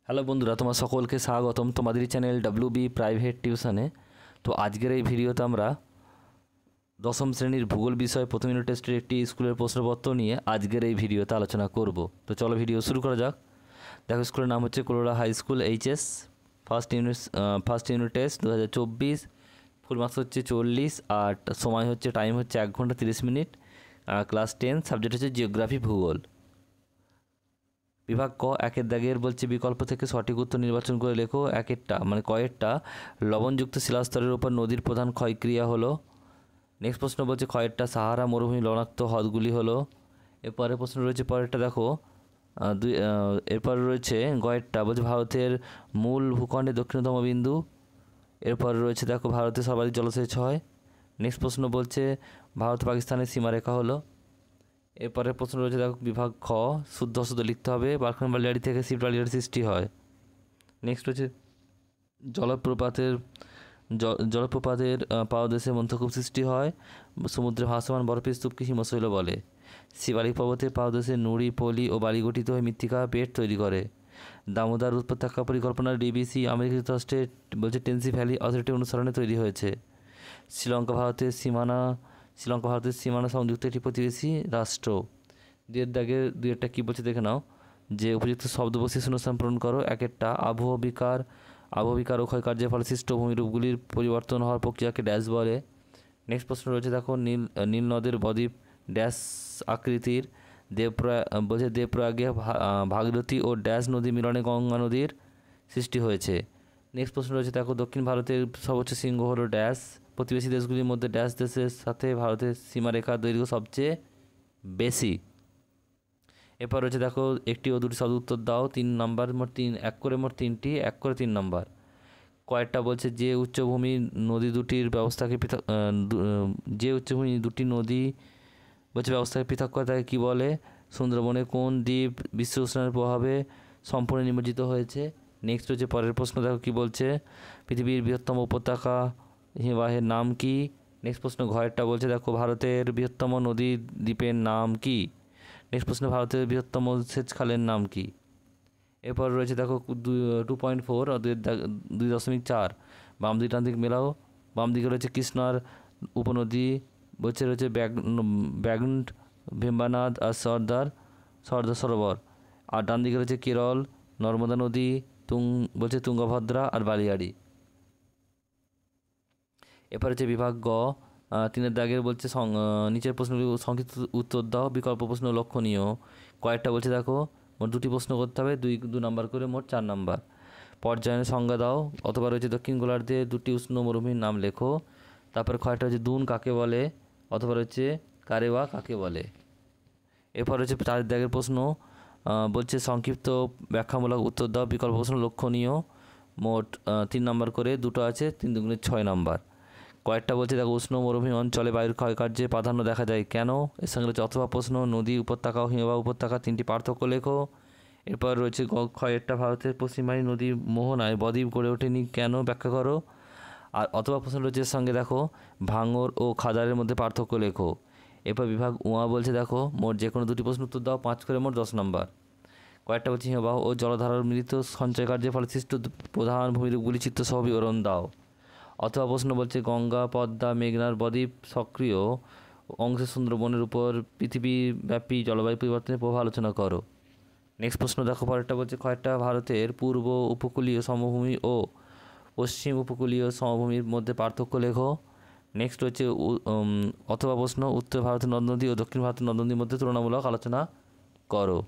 Hello বন্ধুরা, তোমার সকলকে স্বাগতম তোমাদের চ্যানেল WB প্রাইভেট টিউশনে। তো আজকের এই ভিডিওতে আমরা দশম শ্রেণীর ভূগোল বিষয় প্রথম ইউনিট টেস্টের একটি স্কুলের প্রশ্নপত্র নিয়ে আজকের এই ভিডিওতে আলোচনা করব। তো চলো ভিডিও শুরু করা যাক। দেখো, স্কুলের নাম হচ্ছে Kolora high school HS, first unit test 2024। Full marks হচ্ছে 40 আর সময় হচ্ছে টাইম হচ্ছে 1 ঘন্টা 30 মিনিট। ক্লাস 10, সাবজেক্ট হচ্ছে জিওগ্রাফি ভূগোল। বিভাগ ক, একের দাগের বলছে বিকল্প থেকে সঠিক উত্তর নির্বাচন করে লেখো। কয়েকটা লবণযুক্ত শিলাস্তরের উপর নদীর প্রধান ক্ষয়ক্রিয়া হলো। নেক্সট প্রশ্ন বলছে কয়েকটা সাহারা মরুভূমি লবণাক্ত হ্রদগুলি হলো। এরপরে প্রশ্ন রয়েছে পরেরটা দেখো, এরপর রয়েছে কয়েকটা বলছে ভারতের মূল ভূখণ্ডের দক্ষিণতম বিন্দু। এরপর রয়েছে দেখো ভারতের সর্বাধিক জলসেচ হয়। নেক্সট প্রশ্ন বলছে ভারত পাকিস্তানের সীমারেখা হলো। এরপরে প্রশ্ন রয়েছে দেখো বিভাগ খ, শুদ্ধ অশুদ্ধ লিখতে হবে। বালখান বালিয়াড়ি থেকে শিব বালিয়াড়ি সৃষ্টি হয়। নেক্সট রয়েছে জলপ্রপাতের পাদদেশে মন্থকূপ সৃষ্টি হয়। সমুদ্রে ভাসমান বরফের স্তূপকে হিমশৈল বলে। শিবালিক পর্বতের পাদদেশে নুড়ি, পলি ও বালি গঠিত হয়ে মৃত্তিকা পেট তৈরি করে। দামোদর উপত্যকা পরিকল্পনা DBC আমেরিকা যুক্তরাষ্ট্রের বলছে টেন্সি ভ্যালি অথরিটি অনুসরণে তৈরি হয়েছে। শ্রীলঙ্কা ভারতের সীমানা সংযুক্ত একটি প্রতিবেশী রাষ্ট্র। দুয়েরটা কী বলছে দেখে নাও, যে উপযুক্ত শব্দবস্তি শূন্যস্থান পূরণ করো। একেরটা আবহবিকার ও ক্ষয়কার্যের ফলে সৃষ্ট ভূমিরূপগুলির পরিবর্তন হওয়ার প্রক্রিয়াকে ড্যাশ বলে। নেক্সট প্রশ্ন রয়েছে দেখো, নীল নদের বদ্বীপ ড্যাশ আকৃতির। দেবপ্রয়াগে ভাগীরথী ও ড্যাশ নদী মিলনে গঙ্গা নদীর সৃষ্টি হয়েছে। নেক্সট প্রশ্ন রয়েছে দেখো, দক্ষিণ ভারতের সর্বোচ্চ শৃঙ্গ হলো ড্যাশ। প্রতিবেশী দেশগুলির মধ্যে ড্যাশ দেশের সাথে ভারতের সীমারেখার দৈর্ঘ্য সবচেয়ে বেশি। এরপর রয়েছে দেখো একটি ও দুটি শব্দ উত্তর দাও। 3 নাম্বার, এক করে মোট 3টি, 1 করে 3 নাম্বার। কয়েকটা বলছে যে উচ্চভূমি নদী দুটির ব্যবস্থাকে পৃথক করে তাকে কী বলে? সুন্দরবনে কোন দ্বীপ বিশ্ব উষ্ণায়নের প্রভাবে সম্পূর্ণ নিমজ্জিত হয়েছে? নেক্সট হচ্ছে পরের প্রশ্ন দেখো কী বলছে, পৃথিবীর বৃহত্তম উপত্যকা হিমবাহের নাম কি? নেক্সট প্রশ্ন ঘয়েরটা বলছে দেখো ভারতের বৃহত্তম নদী দ্বীপের নাম কি? নেক্সট প্রশ্ন ভারতের বৃহত্তম সেচ খালের নাম কি? এরপর রয়েছে দেখো 2.4 আর 2.4 বাম দিক ডান দিক মেলাও। বাম দিকে রয়েছে কৃষ্ণার উপনদী রয়েছে ব্যাগন্ড, ভেম্বানাদ আর সর্দার সরোবর। আর ডান দিকে রয়েছে কেরল, নর্মদা নদী, তুঙ্গভদ্রা আর বালিয়াড়ি। এরপর হচ্ছে বিভাগ গ, 3 দাগের বলছে নিচের প্রশ্নগুলি সংক্ষিপ্ত উত্তর দাও। বিকল্প প্রশ্ন লক্ষণীয়। কয়েকটা বলছে দেখো, মোট 2টি প্রশ্ন করতে হবে, 2 নাম্বার করে, মোট 4 নাম্বার। পর্যায়ের সংজ্ঞা দাও। অথবা রয়েছে দক্ষিণ গোলার্ধে 2টি উষ্ণ মরুভূমির নাম লেখো। তারপরে কয়েকটা হচ্ছে দুন কাকে বলে, অথবা রয়েছে কারেওয়া কাকে বলে। এরপর হচ্ছে 4 দাগের প্রশ্ন বলছে সংক্ষিপ্ত ব্যাখ্যামূলক উত্তর দাও। বিকল্প প্রশ্ন লক্ষণীয়, মোট 3 নাম্বার করে, 2টো আছে, 3 দুগুণে 6 নাম্বার। কয়েকটা বলছে দেখো উষ্ণ মরুভূমি অঞ্চলে বায়ুর ক্ষয়কার্যে প্রাধান্য দেখা যায় কেন? এর সঙ্গে রয়েছে অথবা প্রশ্ন নদী, উপত্যকা ও হিমবাহ উপত্যকা 3টি পার্থক্য লেখো। এরপর রয়েছে ক্ষয়েরটা ভারতের পশ্চিমবাহী নদী মোহনায় বদ্বীপ গড়ে ওঠেনি কেন, ব্যাখ্যা করো। আর অথবা প্রশ্ন রয়েছে এর সঙ্গে দেখো ভাঙর ও খাদারের মধ্যে পার্থক্য লেখো। এরপর বিভাগ উয়া বলছে দেখো মোট যে কোনো 2টি প্রশ্ন উত্তর দাও, 5 করে মোট 10 নাম্বার। কয়েকটা বলছে হিমবাহ ও জলধারার মিলিত সঞ্চয় কার্যের ফলে সৃষ্ট প্রধান ভূমিরূপগুলি চিত্রসহ বিবরণ দাও। অথবা প্রশ্ন বলছে গঙ্গা, পদ্মা, মেঘনার বদ্বীপ সক্রিয় অংশে সুন্দরবনের উপর পৃথিবীব্যাপী জলবায়ু পরিবর্তনের প্রভাব আলোচনা করো। নেক্সট প্রশ্ন দেখো পরেরটা বলছে কয়েকটা ভারতের পূর্ব উপকূলীয় সমভূমি ও পশ্চিম উপকূলীয় সমভূমির মধ্যে পার্থক্য লেখো। নেক্সট হচ্ছে অথবা প্রশ্ন উত্তর ভারতের নদ নদী ও দক্ষিণ ভারতের নদ নদীর মধ্যে তুলনামূলক আলোচনা করো।